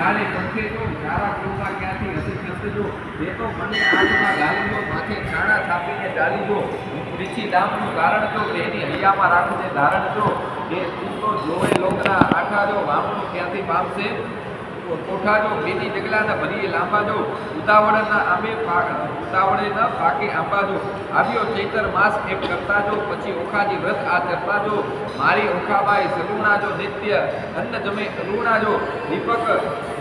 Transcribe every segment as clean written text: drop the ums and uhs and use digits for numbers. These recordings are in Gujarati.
જાણે કંઠે જો સારા કુળમાં ક્યાંથી હસી ખસજો એ તો મને આંખમાં ગાલી જો માથે છાણા થાપીને ચાલી જો પીછી દામનું કારણ જો એની હૈયામાં રાખજે ધારણ જો એ તું તો જોવે લોકના આઠા જો વામણું ક્યાંથી પામશે કોઠા જો બેની ડગલાના ભરીએ લાંબા જો ઉતાવળના આંબે ઉતાવળે ન પાકે આંબા જો આવ્યો ચૈતર માસ એમ કરતા જો પછી ઓખાજી વ્રત આ ચરતા જો મારી ઓખાબાઈ સલુણા જો નિત્ય અન્ન જમે અલુણા જો દીપક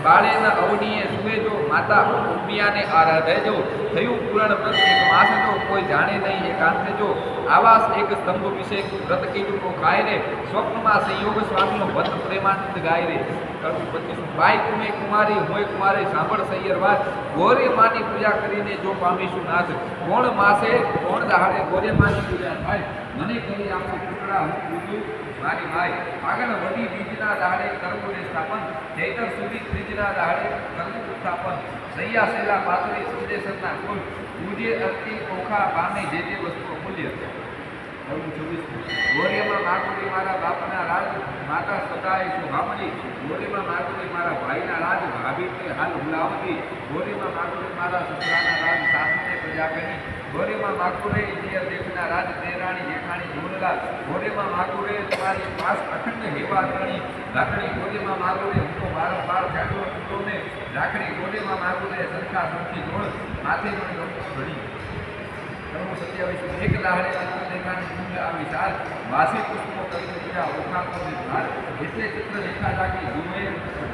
બાળેના અવનીએ સુવે જો માતા ઉમિયાને આરાધે જો થયું પૂરણ વ્રત એક માસ જો કોઈ જાણે નહીં એકાંતે જો આવાસ એક સ્તંભ વિશે વ્રત કીધું તો ખાય રે સ્વપ્નમાં સંયોગ સ્વામીનો ભદ્ર પ્રેમાનંદ ગાય રે કરું 25 બાઈ તુમે કુમારી હોય કુમારી સાંભળ સૈયર વાત ગોરે માની પૂજા કરીને જો પામીશું નાથ કોણ માસે કોણ દહાડે ગોરે માની પૂજા થાય મને કરી આપો ટુકડા હું પૂજું મારી ભાઈ આગળ વધી બીજના દહાડે કરવું રે સ્થાપન ચૈતર સુધી ત્રીજના દહાડે કરવું સ્થાપન સૈયા સેલા પાતળી સંદેશના કુલ પૂજે અતિ ઓખા પામે જે વસ્તુઓ મૂલ્ય ગોરીમાં માતુરી મારા બાપના રાજ માતા સદાય સુહામણી ગોરીમાં માતુરી મારા ભાઈના રાજ ભાભી તે હાલ હુલાવતી ગોરીમાં માતુરી મારા સસરાના રાજ સાસુને પ્રજાગની ગોરીમાં માતુરે ઇન્ડિયા દેશના રાજ તેરાણી જેઠાણી જોરલા ગોરીમાં માતુરે તમારી પાસ અખંડ હેવાતણી રાખણી ગોરીમાં માતુરે હું તો વારંવાર જાગરો તૂટોને રાખણી ગોરીમાં માતુરે સંખા સંખી જોડ માથે જોડી ઘડી 27 એક દાહડે દેખાની મૂલ્ય આ વિચાર વાસી પુષ્પો કરીને પૂજા ઓખાકો નિર્ધાર એટલે ચિત્ર લેખા લાગી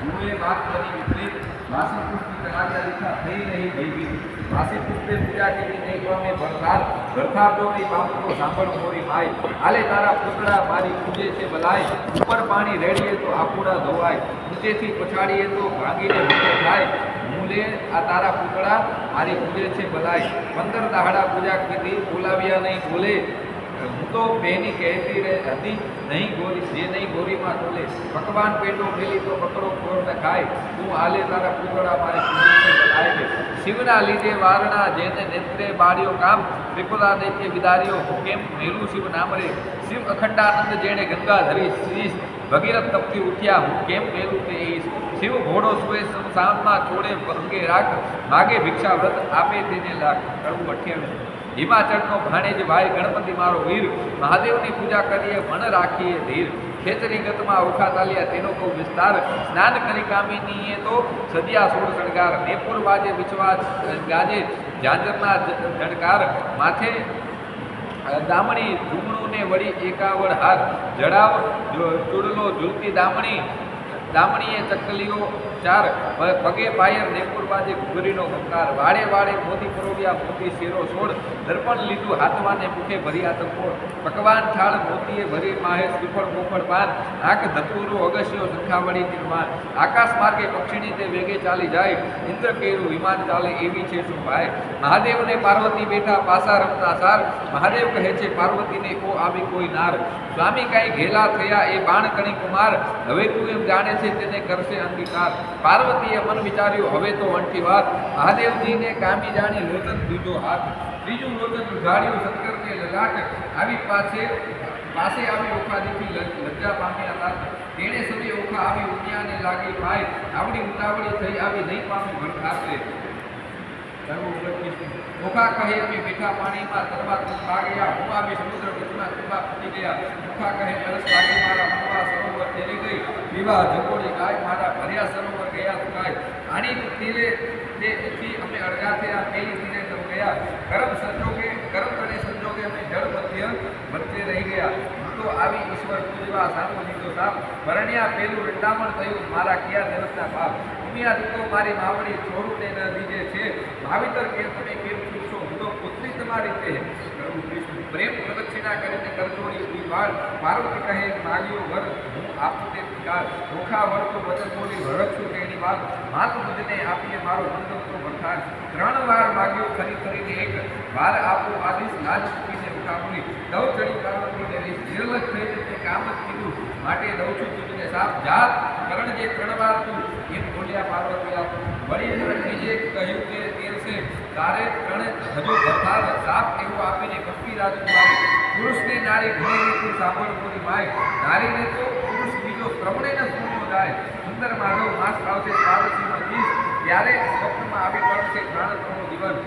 જુએ વાત કરી વિપરીત વાસી પુષ્પની તરાજા લેખા થઈ રહી ભયભીત વાસી પુષ્પે પૂજા કરી નહીં પામે ભરતાર ભરતાર દોરી બાપકો સાંભળ મોરી ભાઈ આલે તારા પુતળા મારી પૂજે છે બલાય ઉપર પાણી રેડીએ તો આકુડા ધોવાય ઊંચેથી પછાડીએ તો ભાંગીને ભૂખો થાય મૂલે આ તારા પુતળા મારી પૂજે છે બલાય 15 દાહડા પૂજા કીધી બોલાવ્યા નહીં બોલે હું તો બેની કહેતી રહે હતી નહીં ગોરી જે નહીં ગોરીમાં તોલે પકવાન પેટો મેલી તો પકડો ખોર ને ખાય તું આલે તારા પુતળા મારી પૂજે છે બલાય રે શિવના લીધે વારણા જેને નેત્રે બાળ્યો કામ ત્રિપુરા દૈત્ય વિદાર્યો કેમ મેલું શિવ નામ રે શિવ અખંડાનંદ જેણે ગંગા ધરી શીશ ભગીરથ તપથી ઉઠ્યા હું કેમ મેલું તે ઈશ શિવ ઘોડો સુએ સંસારમાં છોડે અંગે રાખ માગે ભિક્ષા વ્રત આપે તેને લાખ કરવું 28 હિમાચળનો ભાણેજ ભાઈ ગણપતિ મારો વીર મહાદેવની પૂજા કરીએ મન રાખીએ ધીર ખેતરી ગતમાં ઓખા તાલિયા તેનો કહું વિસ્તાર સ્નાન કરી કામિનીએ તો સદિયા સોળ શણગાર નેપુર વાજે વિશ્વાસ ગાજે ઝાંઝરના ઝણકાર માથે દામણી ધૂમણુને વળી એકાવડ હાથ જડાવ ચૂડલો ઝૂલતી દામણીએ ચકલીઓ ચાર પગે પાયર નેપુર બાજે ઘૂઘરીનો કંકાર વાડે વાડે મોતી પરોવ્યા મોતી શેરો છોડ દર્પણ લીધું હાથવાને મુખે ભર્યા તંકોડ પકવાન થાળ મોતીએ ભરી માહે શ્રીફળ મોફળ પાન આંખ ધતુરો અગસ્યો સંખાવડી નિર્માણ આકાશ માર્ગે પક્ષીની તે વેગે ચાલી જાય ઇન્દ્ર કેરું વિમાન ચાલે એવી છે શું ભાઈ મહાદેવને પાર્વતી બેઠા પાસા રમતા સાર મહાદેવ કહે છે પાર્વતીને ઓ આવી કોઈ નાર સ્વામી કાંઈ ઘેલા થયા એ બાણ કણી કુમાર હવે તું એમ જાણે છે તેને કરશે અંગીકાર પાર્વતીએ મન વિચાર્યું હવે તો વંટી વાત મહાદેવજીને કામી જાણી લોચન દીધો હાથ ત્રીજું લોચન ઉઘાડ્યું શંકરને લલાટ આવી પાસે આવી ઓખાદીથી લજ્જા પામ્યા હતા તેણે સમય ઓખા આવી ઉમિયાને લાગી ભાઈ આવડી ઉતાવળી થઈ આવી નહીં પામી ભરખાશે ઓખા કહે અમે મીઠા પાણીમાં તરવા ભાગ્યા હું આવી સમુદ્ર વચમાં તરવા ફૂટી ગયા ઓખા કહે તરસ લાગી મારા મનવા સરોવર તેરી ગઈ વિવાહ જકોડી ગાય મારા ભર્યા સરોવર ગયા સુકાય આની તીરે તેથી અમે અડગા થયા પેલી તીરે તમ ગયા ગરમ કરે સંજોગે અમે જળ મધ્ય રહી ગયા તો આવી ઈશ્વર પૂજવા સામો દીધો સાપ ભરણ્યા પેલું રંડામણ થયું મારા કિયા દિવસના પાપ ઉમિયા દીધો મારી માવડી છોડું તે ન દીજે છે ભાવિતર કે તમે કેમ પૂછશો હું તો પુત્રી તમારી તે પ્રેમ પ્રદક્ષિણા કરીને કરજોડી ઉભી પાર્વતી કહે માગ્યો વર હું આપું તે પિકાર ઓખા વર તો વચન બોલી વરખશું તેની વાત માત મુજને આપીએ મારો મંદોત્રો વરખાન 3 વાર માગ્યો કરીને એક વાર આપો આદિશ લાજ ચૂકીને ઉઠાવણી દવ ચડી પાર્વતીને રીત નિર્લજ થઈ તે કામ જ કીધું માટે દઉં છું તુજને સાપ જાત કરણ જે 3 વાર તું એમ બોલ્યા પાર્વતી આપ વળી બીજે કહ્યું કે તેર છે તારે 3 હજુ ભરતાર સાપ એવો આપીને કંપી રાજકુમારી પુરુષને નારી ઘણી રીતે સાંભળ બોલી માય નારીને તો પુરુષ બીજો શ્રવણે ન સુન્યો જાય સુંદર માધવ માસ આવશે પાર્વતી ત્યારે સ્વપ્નમાં આવી પડશે ત્રણ દિવસ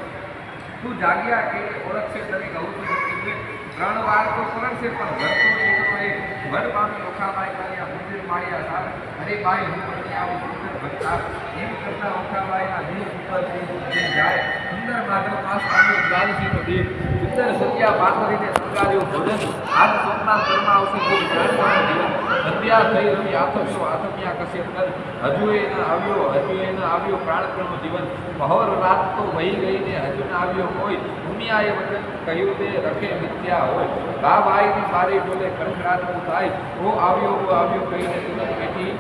તું જાગ્યા કે ઓળખશે તને કહું છું કે 3 વાર તો કરશે પણ ઘર તો એકનો એક ઘર પામી ઓખાબાઈ માર્યા મંદિર માળ્યા સાર અરે બાઈ હું મને આવું સુંદર ભક્તા એમ કરતા ઓખાબાઈના દિલ ઉપર જે જાય સુંદર માધવ પાસ આવ્યો દ્વારસીનો દેવ સુંદર સત્યા પાથરીને સંગાર્યો ભોજન આજ સ્વપ્ના ઘરમાં આવશે કોઈ જાણવાનો જીવન હત્યા થઈ રમી આથમ્યા કશે કર હજુ એ ન આવ્યો પ્રાણકરણો જીવન બહોર રાત તો વહી ગઈને હજુ ન આવ્યો કોઈ દુનિયાએ વચન કહ્યું તે રખે મિથ્યા હોય બાપ આવીને મારી ડોલે ખડખડાટનું થાય ઓ આવ્યો કહીને તુરંત બેઠી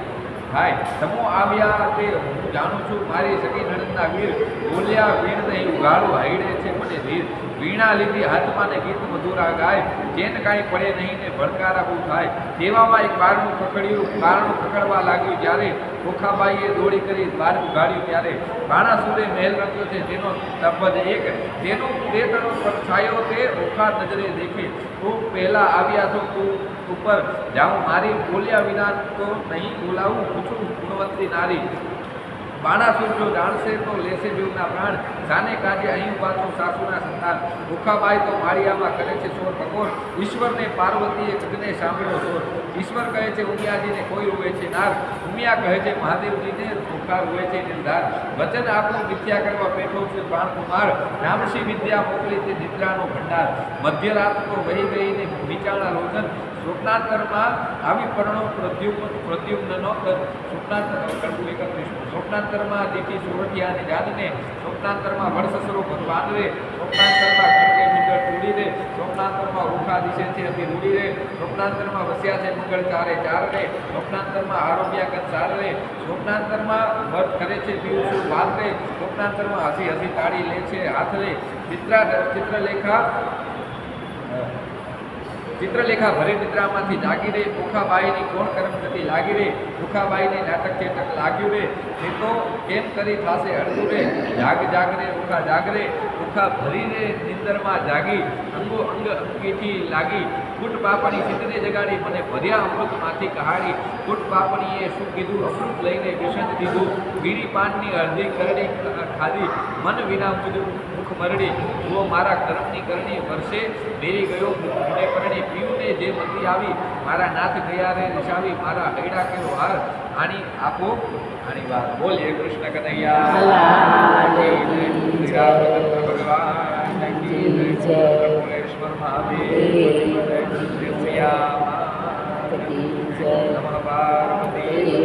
થાય તમો આવ્યા તે હું જાણું છું મારી સગી નણંદના વીર બોલ્યા વીણ નહીં ઉગાડું હાઈડે છે મને વીર વીણા લીધી હાથમાં ને ગીત મધુરા ગાય જેન કાંઈ પડે નહીં ને ભડકારા બહુ થાય તેવામાં એક બારણું ખકડવા લાગ્યું જ્યારે ઓખાબાઈએ દોડી કરી બાર ઉગાડ્યું ત્યારે બાણાસુરે મહેલ રચ્યો છે જેનો તબજ એક તેનો તેતણો છાયો તે ઓખા નજરે દેખે તું પહેલા આવ્યા છો તું ઉપર જાઉં મારી બોલ્યા વિના તો નહીં બોલાવું પૂછું ગુણવંતી નારી બાણાસુર જો જાણશે તો લેશે જીવના પ્રાણ સાને કાજે અહીં પાછો સાસુના સંતાન ઓખાબાઈ તો માળિયામાં કરે છે ચોર ભગોર ઈશ્વરને પાર્વતીએ કદને સાંભળ્યો ચોર ઈશ્વર કહે છે ઉમિયાજીને કોઈ રૂવે છે નાર ઉમિયા કહે છે મહાદેવજીને ઓખા રૂવે છે નિર્ધાર વચન આપણું મિથ્યા કરવા બેઠો છે બાણકુમાર રામશી વિદ્યા મોકલી તે નિદ્રાનો ભંડાર મધ્યરાત તો વહી ગઈને વિચારણા લોચન સ્વપ્નાંતરમાં આવી પરણો પ્રદ્યુમ્નનો સ્વપ્નાંતરમાં દીઠી સુરઠિયાની જાનને સ્વપ્નાંતરમાં વડસસરો ભગવાનરે સ્વપ્નાંતરમાં કણકે મંગળ તૂડી રે સ્વપ્નાંતરમાં ઓખા દિશે છે અતિ રૂડી રે સ્વપ્નાંતરમાં વસ્યા છે મંગળ ચારે ચાર રે સ્વપ્નાંતરમાં આરોગ્યા કદ ચાર રે સ્વપ્નાંતરમાં વધ કરે છે પીયુષ વાત રે સ્વપ્નાંતરમાં હસી તાળી લે છે હાથ રે ચિત્રલેખા ભરી નિદ્રામાંથી જાગી રે ઓખાબાઈની કોણ કરમ નથી લાગી રે ઓખાબાઈને નાટક ચેટક લાગ્યું રે એ તો કેમ કરી થાશે અડધું રે જાગ રે ઓખા જાગ રે ઓખા ભરી રે નિંદરમાં જાગી અંગો અંગ અંગીથી લાગી કૂટ પાપણી સિદ્ધને જગાડી મને ભર્યા અમૃતમાંથી કહાડી કૂટ પાપણીએ શું કીધું અમૃત લઈને વિષદ દીધું બીડી પાનની અડધી કરડી ખાધી મન વિના મુખ મરડી જુઓ મારા કર્મની કરણી વર્ષે બેરી ગયો મને પરણી પીયુને જે મતી આવી મારા નાથ ગયા રે નિશાવી મારા હૈડા કેવો હાર આની આપો આની વાત બોલીએ કૃષ્ણ કનૈયા ભગવાન કી જય કમલેશ્વર મહાદેવ જય નમઃ પાર્વતી